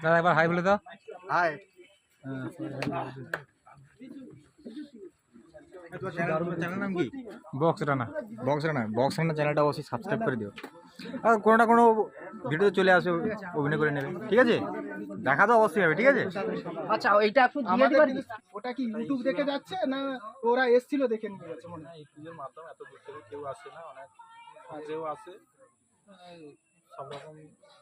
দাদা একবার হাই বলে দাও। হাই। চ্যানেল নাম কি? বক্স রানা। বক্স রানা চ্যানেলটা অবশ্যই সাবস্ক্রাইব করে দিও। আর কোনো না কোনো ভিডিও চলে আসবে, অভিনয় করে নেবে, ঠিক আছে? দেখা তো অবশ্যই হবে, ঠিক আছে? আচ্ছা এইটা একটু দিয়ে দিবেন। ওটা কি ইউটিউব দেখে যাচ্ছে না ওরা এসেছিল দেখে নিয়ে যাচ্ছে? মনে হয় ইউটিউবের মাধ্যমে এত দূর থেকে কেউ আসে না, অনেক কেউ আসে, সব রকম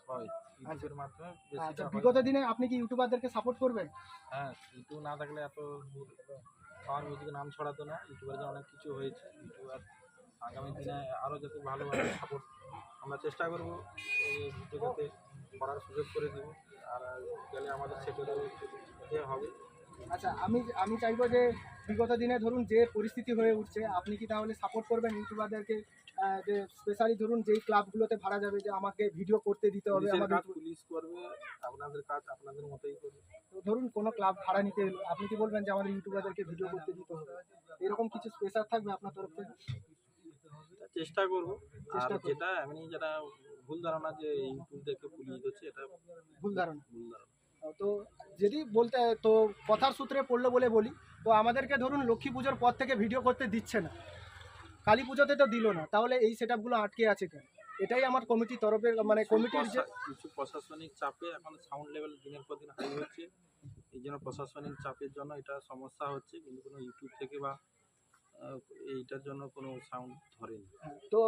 হয় ইউটিউবের মাধ্যমে। আচ্ছা, বিগত দিনে আপনি কি ইউটিউবারদেরকে সাপোর্ট করবেন? হ্যাঁ, ইউটিউব না থাকলে এত দূর পাওয়ার মিউজিকের নাম ছড়াতো না। ইউটিউবের যে অনেক কিছু হয়েছে, ইউটিউবার আগামী দিনে আরও যাতে ভালোভাবে সাপোর্ট আমরা চেষ্টা করবো, এই ভিডিও যাতে করার সুযোগ করে দেবো। আর গেলে আমাদের সেটারও হবে। আচ্ছা, আমি চাইবো যে বিগত দিনে ধরুন যে পরিস্থিতি হয়ে উঠছে, আপনি কি তাহলে সাপোর্ট করবেন ইউটিউবারদেরকে? যে স্পেশালি ধরুন যেই ক্লাবগুলোতে ভাড়া যাবে যে আমাকে ভিডিও করতে দিতে হবে, আমাদের পুলিশ করবে, আপনাদের কাজ আপনাদের মতোই করবে। তো ধরুন কোনো ক্লাব ভাড়া নিতে এলো, আপনি কি বলবেন যে আমাদের ইউটিউবারদেরকে ভিডিও করতে দিতে হবে? এরকম কিছু স্পেশাল থাকবে আপনার তরফ থেকে? চেষ্টা করবো। আর যেটা এমনি যারা ভুল ধারণা যে ইউটিউব দেখে পুলিশ হচ্ছে, এটা ভুল ধারণা। তো যদি বলতে তো কথার সূত্রে পড়লো বলে বলি, তো আমাদেরকে ধরুন লক্ষ্মী পুজোর পর থেকে ভিডিও করতে দিচ্ছে না, কালী পুজোতে তো দিল না, তাহলে এই সেটআপগুলো আটকে আছে কেন? এটাই আমার কমিটির তরফে, মানে কমিটির যে কিছু প্রশাসনিক চাপে এখন সাউন্ড লেভেল দিনের পর দিন হাই হচ্ছে, এই জন্য প্রশাসনিক চাপের জন্য এটা সমস্যা হচ্ছে। কিন্তু কোনো ইউটিউব থেকে বা এইটার জন্য কোনো সাউন্ড ধরেনি। তো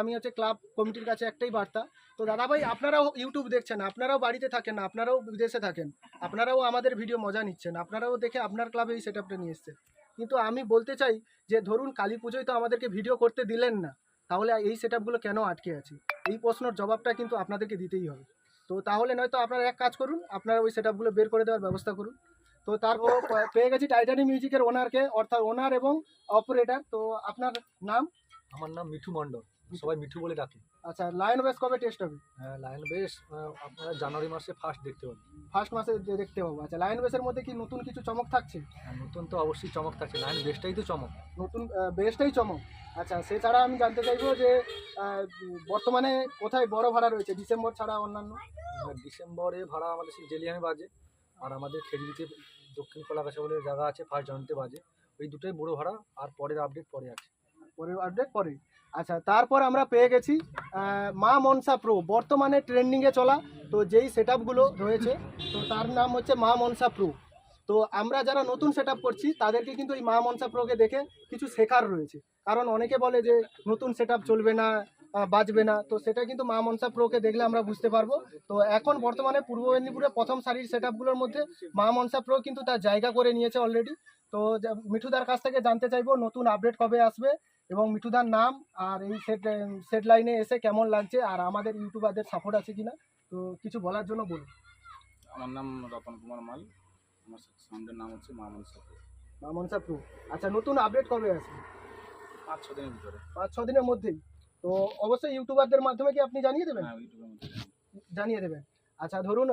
আমি হচ্ছে ক্লাব কমিটির কাছে একটাই বার্তা, তো দাদাভাই আপনারাও ইউটিউব দেখছেন, আপনারাও বাড়িতে থাকেন না, আপনারাও বিদেশে থাকেন, আপনারাও আমাদের ভিডিও মজা নিচ্ছেন, আপনারাও দেখে আপনার ক্লাবে এই সেটআপটা নিয়ে এসছেন। কিন্তু আমি বলতে চাই যে ধরুন কালী পুজোয় তো আমাদেরকে ভিডিও করতে দিলেন না, তাহলে এই সেটআপগুলো কেন আটকে আছে? এই প্রশ্নের জবাবটা কিন্তু আপনাদেরকে দিতেই হবে। তো তাহলে নয়তো আপনারা এক কাজ করুন, আপনারা ওই সেটআপগুলো বের করে দেওয়ার ব্যবস্থা করুন। তো তারপর পেয়ে গেছি টাইটানিক মিউজিকের ওনারকে, অর্থাৎ ওনার এবং অপারেটর। তো আপনার নাম? আমার নাম মিঠু মণ্ডল, সবাই মিঠু বলে ডাকে। আচ্ছা, লায়ন বেস কবে টেস্ট হবে? লায়ন বেস আপনারা জানুয়ারি মাসে ফার্স্ট দেখতে পাবেন। ফার্স্ট মাসে দেখতে পাবো। আচ্ছা, লায়ন বেসের মধ্যে কি নতুন কিছু চমক থাকছে? নতুন তো অবশ্যই চমক থাকছে, লায়ন বেসটাই তো চমক। নতুন বেসটাই চমক। আচ্ছা, সেছাড়া আমি জানতে চাইবো যে বর্তমানে কোথায় বড় ভাড়া রয়েছে ডিসেম্বর ছাড়া অন্যান্য? ডিসেম্বরে ভাড়া আমাদের সেই জেলিয়ামে বাজে, আর আমাদের খেজুরিতে দক্ষিণ কলাগাছা বলে জায়গা আছে, ফার্স্ট জানুয়ারিতে বাজে। ওই দুটোই বড় ভাড়া, আর পরের আপডেট পরে আছে। পরের আপডেট পরে। আচ্ছা, তারপর আমরা পেয়ে গেছি মা মনসা প্রো, বর্তমানে ট্রেন্ডিংয়ে চলা তো যেই সেটআপগুলো রয়েছে, তো তার নাম হচ্ছে মা মনসা প্রো। তো আমরা যারা নতুন সেটআপ করছি তাদেরকে কিন্তু এই মা মনসা প্রোকে দেখে কিছু শেখার রয়েছে, কারণ অনেকে বলে যে নতুন সেটআপ চলবে না, বাজবে না, তো সেটা কিন্তু মা মনসা প্রোকে দেখলে আমরা বুঝতে পারবো। তো এখন বর্তমানে পূর্ব মেদিনীপুরে প্রথম সারির সেটআপগুলোর মধ্যে মা মনসা প্রো কিন্তু তার জায়গা করে নিয়েছে অলরেডি। তো মিঠুদার কাছ থেকে জানতে চাইবো নতুন আপডেট কবে আসবে, এবং মিঠুদার নাম আর এই সেট লাইনে এসে কেমন লাগছে, আর আমাদের ইউটিউবারদের সাপোর্ট আছে কিনা, তো কিছু বলার জন্য বলুন। আমার নাম রতন কুমার মাল, আমার সাউন্ডের নাম হচ্ছে মা মনসা প্রো। মা মনসা প্রো। আচ্ছা, নতুন আপডেট কবে আসবে? 5-6 দিনের ভিতরে। 5-6 দিনের মধ্যেই? তো অবশ্যই ইউটিউবারদের মাধ্যমে কি আপনি জানিয়ে দেবেন? হ্যাঁ, ইউটিউবের মধ্যে জানিয়ে দেবেন। আচ্ছা, ধরুন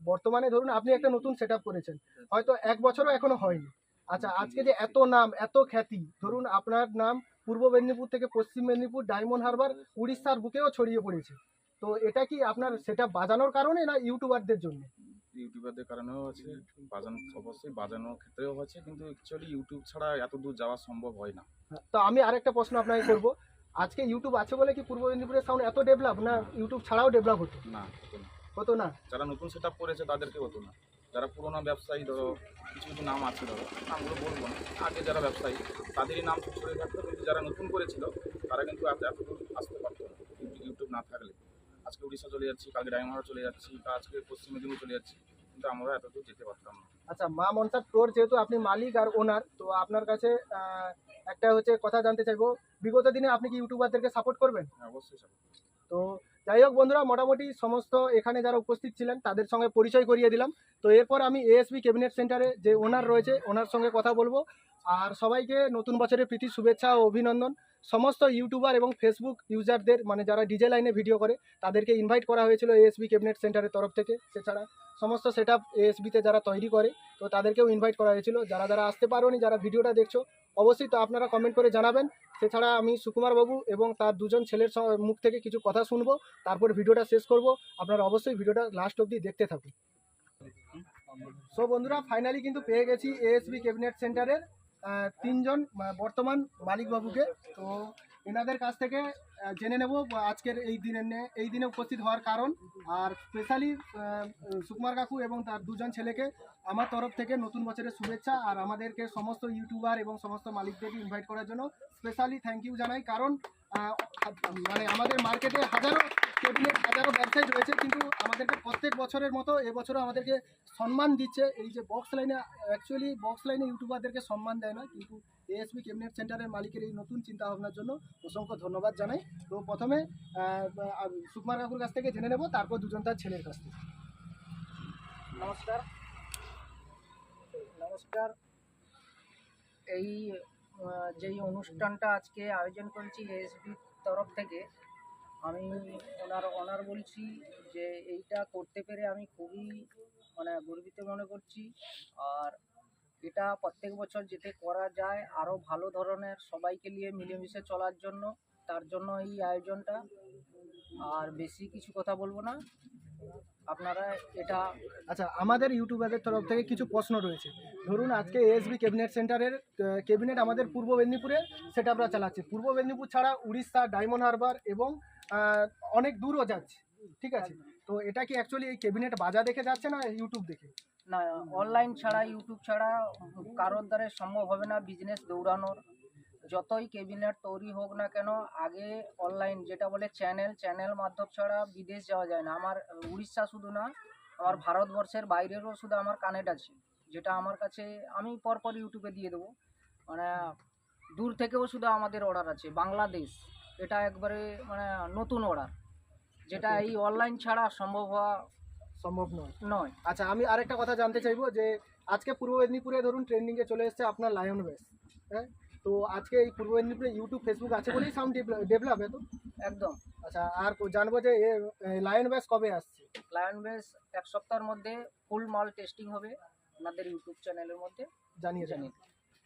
বর্তমানে ধরুন আপনি একটা নতুন সেটআপ করেছেন, হয়তো 1 বছরও এখনো হয়নি। আচ্ছা, আজকে যে এত নাম এত খ্যাতি, ধরুন আপনার নাম পূর্ব মেদিনীপুর থেকে পশ্চিম মেদিনীপুর, ডায়মন্ড হারবার, উড়িষ্যার বুকেও ছড়িয়ে পড়েছে, তো এটা কি আপনার সেটআপ বাজানোর কারণে না ইউটিউবারদের জন্য? ইউটিউবারদের কারণেও আছে, বাজানো অবশ্যই বাজানোর ক্ষেত্রেও আছে, কিন্তু অ্যাকচুয়ালি ইউটিউব ছাড়া এত দূর যাওয়া সম্ভব হয় না। তো আমি আরেকটা প্রশ্ন আপনাকে করবো, আজকে ইউটিউব আছে বলে কি পূর্ব মেদিনীপুরের সাউন্ড এত ডেভেলপ, না ইউটিউব ছাড়াও ডেভেলপ হতো? না, হতো না। যারা নতুন সেট আপ করেছে তাদেরকে হতো না। যারা পুরোনো ব্যবসায়ী, ধরো কিছু কিছু নাম আছে, ধরো নামগুলো বলবো না, আগে যারা ব্যবসায়ী তাদেরই নাম ছড়িয়ে থাকতো, কিন্তু যারা নতুন করেছিল তারা কিন্তু এত দূর আসতে পারতো না ইউটিউব না থাকলে। আজকে উড়িষ্যা চলে যাচ্ছি, কালকে ডায়মন্ড চলে যাচ্ছি, আজকে পশ্চিম মেদিনীপুর চলে যাচ্ছি, কিন্তু আমরা এত দূর যেতে পারতাম না। আচ্ছা, মা মনসা প্রোর যেহেতু আপনি মালিক আর ওনার, তো আপনার কাছে একটা হচ্ছে কথা জানতে চাইবো, বিগত দিনে আপনি কি ইউটিউবারদেরকে সাপোর্ট করবেন? হ্যাঁ, অবশ্যই সাপোর্ট। তো যাই হোক বন্ধুরা, মোটামুটি সমস্ত এখানে যারা উপস্থিত ছিলেন তাদের সঙ্গে পরিচয় করিয়ে দিলাম। তো এরপর আমি এএসবি ক্যাবিনেট সেন্টারে যে ওনার রয়েছে ওনার সঙ্গে কথা বলবো। আর সবাইকে নতুন বছরের প্রীতি শুভেচ্ছা ও অভিনন্দন। সমস্ত ইউটিউবার এবং ফেসবুক ইউজারদের মানে যারা ডিজে লাইনে ভিডিও করে তাদেরকে ইনভাইট করা হয়েছিল এএসবি ক্যাবিনেট সেন্টারের তরফ থেকে। সেছাড়া সমস্ত সেট আপ এএসবিতে যারা তৈরি করে তো তাদেরকেও ইনভাইট করা হয়েছিল। যারা যারা আসতে পারোনি, যারা ভিডিওটা দেখছো অবশ্যই তো আপনারা কমেন্ট করে জানাবেন। সেছাড়া আমি সুকুমার বাবু এবং তার দুজন ছেলের মুখ থেকে কিছু কথা শুনবো, তারপর ভিডিওটা শেষ করব। আপনারা অবশ্যই ভিডিওটা লাস্ট অবধি দেখতে থাকুন। সো বন্ধুরা, ফাইনালি কিন্তু পেয়ে গেছি এএসবি ক্যাবিনেট সেন্টারের তিনজন বর্তমান মালিকবাবুকে। তো এনাদের কাছ থেকে জেনে নেব আজকের এই দিনে উপস্থিত হওয়ার কারণ। আর স্পেশালি সুকুমার কাকু এবং তার দুজন ছেলেকে আমার তরফ থেকে নতুন বছরের শুভেচ্ছা। আর আমাদেরকে সমস্ত ইউটিউবার এবং সমস্ত মালিকদেরকে ইনভাইট করার জন্য স্পেশালি থ্যাংক ইউ জানাই। কারণ মানে আমাদের মার্কেটে হাজারো ব্যবসায়ী রয়েছে, কিন্তু আমাদেরকে প্রত্যেক বছরের মতো এবছরও আমাদেরকে সম্মান দিচ্ছে। এই যে বক্স লাইনে, অ্যাকচুয়ালি বক্স লাইনে ইউটিউবারদেরকে সম্মান দেয় না, কিন্তু এএসবি ক্যাবিনেট সেন্টারের মালিকের এই নতুন চিন্তা ভাবনার জন্য অসংখ্য ধন্যবাদ জানাই। তো প্রথমে সুকুমার কাকুর কাছ থেকে জেনে নেব, তারপর দুজন তার ছেলের কাছ থেকে। নমস্কার। এই যেই অনুষ্ঠানটা আজকে আয়োজন করেছি এএসবির তরফ থেকে, আমি ওনার বলছি যে এইটা করতে পেরে আমি খুবই গর্বিত মনে করছি। আর এটা প্রত্যেক বছর যেতে করা যায় আরও ভালো ধরনের, সবাইকে নিয়ে মিলেমিশে চলার জন্য, তার জন্য এই আয়োজনটা। আর বেশি কিছু কথা বলবো না, আপনারা এটা। আচ্ছা, আমাদের ইউটিউবারদের তরফ থেকে কিছু প্রশ্ন রয়েছে। ধরুন আজকে এএসবি ক্যাবিনেট সেন্টারের ক্যাবিনেট আমাদের পূর্ব মেদিনীপুরে সেট আপরা চালাচ্ছে। পূর্ব মেদিনীপুর ছাড়া উড়িষ্যা, ডায়মন্ড হারবার এবং অনেক দূরও যাচ্ছে, ঠিক আছে? তো এটা কি অ্যাকচুয়ালি এই ক্যাবিনেট বাজার দেখে যাচ্ছে না ইউটিউব দেখে? না, অনলাইন ছাড়া, ইউটিউব ছাড়া কারোর দ্বারা সম্ভব হবে না বিজনেস দৌড়ানোর। যতই ক্যাবিনেট তৈরি হোক না কেন, আগে অনলাইন যেটা বলে চ্যানেল মাধ্যম ছাড়া বিদেশ যাওয়া যায় না। আমার উড়িষ্যা শুধু না, আমার ভারতবর্ষের বাইরেরও শুধু আমার কানেক্ট আছে, যেটা আমার কাছে আমি পরপর ইউটিউবে দিয়ে দেবো। দূর থেকেও শুধু আমাদের অর্ডার আছে। বাংলাদেশ, এটা একবারে নতুন অর্ডার, যেটা এই অনলাইন ছাড়া সম্ভব নয়। আচ্ছা, আমি আরেকটা কথা জানতে চাইবো যে আজকে পূর্ব মেদিনীপুরে ধরুন ট্রেন্ডিংয়ে চলে এসেছে আপনার লায়ন বেস, হ্যাঁ? তো আজকে এই পূর্ব মেদিনীপুরে ইউটিউব, ফেসবুক আছে বলেই সাউন্ড ডেভেলপ তো একদম। আচ্ছা, আর জানবো যে লায়ন বেস কবে আসছে? লায়ন বেস 1 সপ্তাহের মধ্যে ফুল মাল টেস্টিং হবে আপনাদের ইউটিউব চ্যানেলের মধ্যে, জানিয়ে।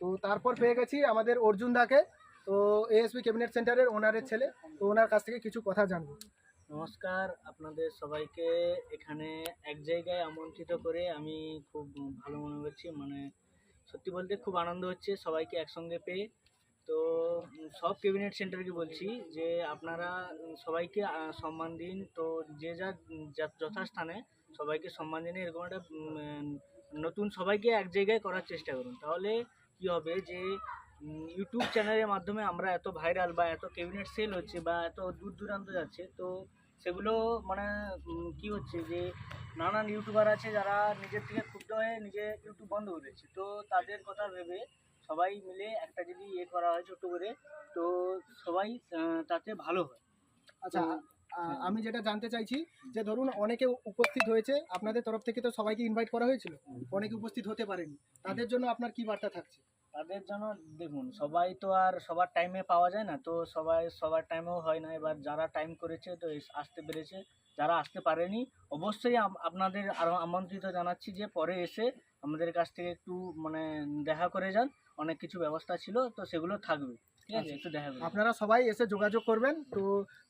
তো তারপর পেয়ে গেছি আমাদের অর্জুন দাকে, তো এএসবি ক্যাবিনেট সেন্টারের ওনারের ছেলে। তো ওনার কাছ থেকে কিছু কথা জানবো। নমস্কার, আপনাদের সবাইকে এখানে এক জায়গায় আমন্ত্রিত করে আমি খুব ভালো মনে করছি। সত্যি বলতে খুব আনন্দ হচ্ছে সবাইকে একসঙ্গে পেয়ে। তো সব ক্যাবিনেট সেন্টারকে বলছি যে আপনারা সবাইকে সম্মান দিন। তো যে যার যথাস্থানে সবাইকে সম্মান দিন। এরকম একটা নতুন সবাইকে এক জায়গায় করার চেষ্টা করুন। তাহলে কি হবে যে ইউটিউব চ্যানেলের মাধ্যমে আমরা এত ভাইরাল বা এত ক্যাবিনেট সেল হচ্ছে বা এত দূর দূরান্ত যাচ্ছে, তো সেগুলো কি হচ্ছে যে নানান ইউটিউবার আছে যারা নিজের থেকে ক্ষুব্ধ হয়ে নিজে ইউটিউব বন্ধ করেছে। তো তাদের কথা ভেবে সবাই মিলে একটা যদি করা হয় ছোট্ট করে, তো সবাই তাতে ভালো হয়। আচ্ছা, আমি যেটা জানতে চাইছি যে ধরুন অনেকে উপস্থিত হয়েছে আপনাদের তরফ থেকে, তো সবাইকে ইনভাইট করা হয়েছিল, অনেকে উপস্থিত হতে পারেনি, তাদের জন্য আপনার কি বার্তা থাকছে? তাদের জন্য দেখুন, সবাই তো আর সবার টাইমে পাওয়া যায় না, তো সবার টাইমেও হয় না। এবার যারা টাইম করেছে তো আসতে পেরেছে, যারা আসতে পারেনি অবশ্যই আপনাদের আরও আমন্ত্রিত জানাচ্ছি যে পরে এসে আমাদের কাছ থেকে একটু দেখা করে যান। অনেক কিছু ব্যবস্থা ছিল, তো সেগুলো থাকবে, ঠিক আছে? একটু দেখা করবেন। আপনারা সবাই এসে যোগাযোগ করবেন। তো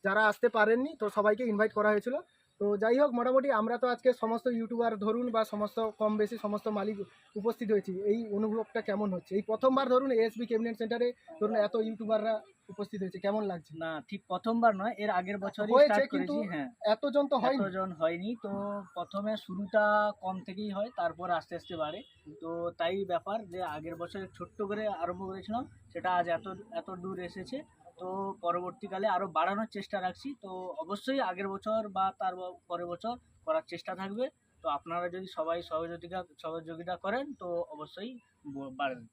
যারা আসতে পারেননি তো সবাইকে ইনভাইট করা হয়েছিল। তো যাই হোক, মোটামুটি আমরা তো আজকে সমস্ত ইউটিউবার ধরুন বা সমস্ত কম বেশি সমস্ত মালিক উপস্থিত হয়েছি। এই অনুভবটা কেমন হচ্ছে? এই প্রথমবার ধরুন এএসবি ক্যাবিনেট সেন্টারে ধরুন এত ইউটিউবাররা উপস্থিত হয়েছে, কেমন লাগছে? না, ঠিক প্রথমবার নয়, এর আগের বছরই হয়েছে, স্টার্ট কিন্তু করেছি। হ্যাঁ, এতজন তো হয়নি। এতজন হয়নি। তো প্রথমে শুরুটা কম থেকেই হয়, তারপর আস্তে আস্তে বাড়ে। তো তাই ব্যাপার যে আগের বছর ছোট্ট করে আরম্ভ করেছিলাম, সেটা আজ এত দূর এসেছে। তো পরবর্তীকালে আরও বাড়ানোর চেষ্টা রাখছি। তো অবশ্যই আগের বছর বা তার পরের বছর করার চেষ্টা থাকবে। তো আপনারা যদি সবাই সহযোগিতা করেন তো অবশ্যই বাড়বে।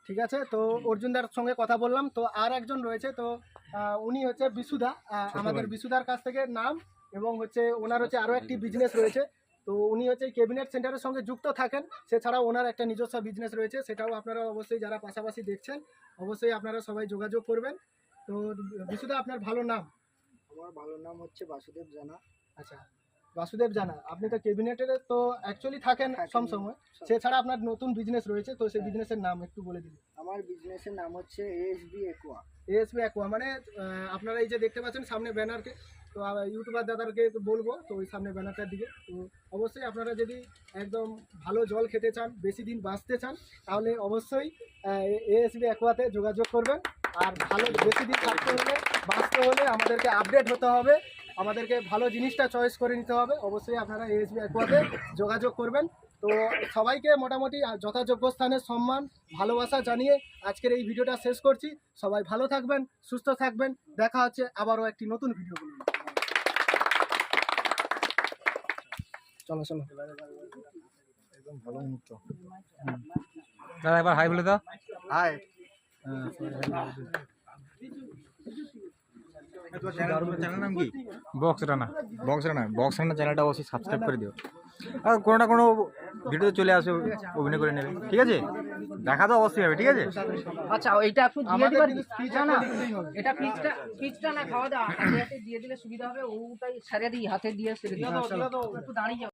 ঠিক আছে, তো অর্জুনদার সঙ্গে কথা বললাম। তো আর একজন রয়েছে, তো উনি হচ্ছে বিশুদা। আমাদের বিশুদার কাছ থেকে নাম এবং ওনার আরও একটি বিজনেস রয়েছে। তো উনি ক্যাবিনেট সেন্টারের সঙ্গে যুক্ত থাকেন, সেছাড়াও ওনার একটা নিজস্ব বিজনেস রয়েছে, সেটাও আপনারা অবশ্যই যারা পাশাপাশি দেখছেন অবশ্যই আপনারা সবাই যোগাযোগ করবেন। তো বিশুদা আপনার ভালো নাম? আমার ভালো নাম হচ্ছে বাসুদেব জানা। আচ্ছা, বাসুদেব জানা, আপনি তো ক্যাবিনেটের তো অ্যাকচুয়ালি থাকেন সব সময়, সেছাড়া আপনার নতুন বিজনেস রয়েছে, তো সেই বিজনেসের নাম একটু বলে দিন। আমার বিজনেসের নাম হচ্ছে এএসবি একুয়া। এএসবি অ্যাকোয়া, মানে আপনারা এই যে দেখতে পাচ্ছেন সামনে ব্যানারকে, তো ইউটিউবার দাদাকে বলবো তো ওই সামনে ব্যানারটার দিকে, তো অবশ্যই আপনারা যদি একদম ভালো জল খেতে চান, বেশি দিন বাঁচতে চান, তাহলে অবশ্যই এএসবি অ্যাকোয়াতে যোগাযোগ করবেন। আর ভালো বেশি দিন থাকতে হলে, বাঁচতে হলে আমাদেরকে আপডেট হতে হবে, আমাদেরকে ভালো জিনিসটা চয়েস করে নিতে হবে। অবশ্যই আপনারা এএসবি অ্যাকোয়াতে যোগাযোগ করবেন। তো সবাইকে মোটামুটি যথাযোগ্য স্থানে সম্মান ভালোবাসা জানিয়ে আজকের এই ভিডিওটা শেষ করছি। সবাই ভালো থাকবেন, সুস্থ থাকবেন, দেখা হচ্ছে আবারও একটি নতুন ভিডিও। চলো চলো, একদম ভালো মুহূর্ত। দাদা একবার হাই বলে দাও। হাই। চ্যানেল নাম কি? বক্স রানা। বক্স রানা চ্যানেলটা অবশ্যই সাবস্ক্রাইব করে দিও। আর কোনো না কোনো ভিডিও চলে আসে, অভিনয় করে নেবে, ঠিক আছে? দেখা তো অবশ্যই হবে, ঠিক আছে? আচ্ছা, এটা একটু দিয়ে দিবার। speech না না, একটা দিতেই হবে। এটা পিচটা না খাওয়া দাওয়া হাতে হাতে দিয়ে দিলে সুবিধা হবে। ওটাই সারিয়ে দিই, হাতে দিয়ে সেরে দিই। একটু দাঁড়িয়ে যাও।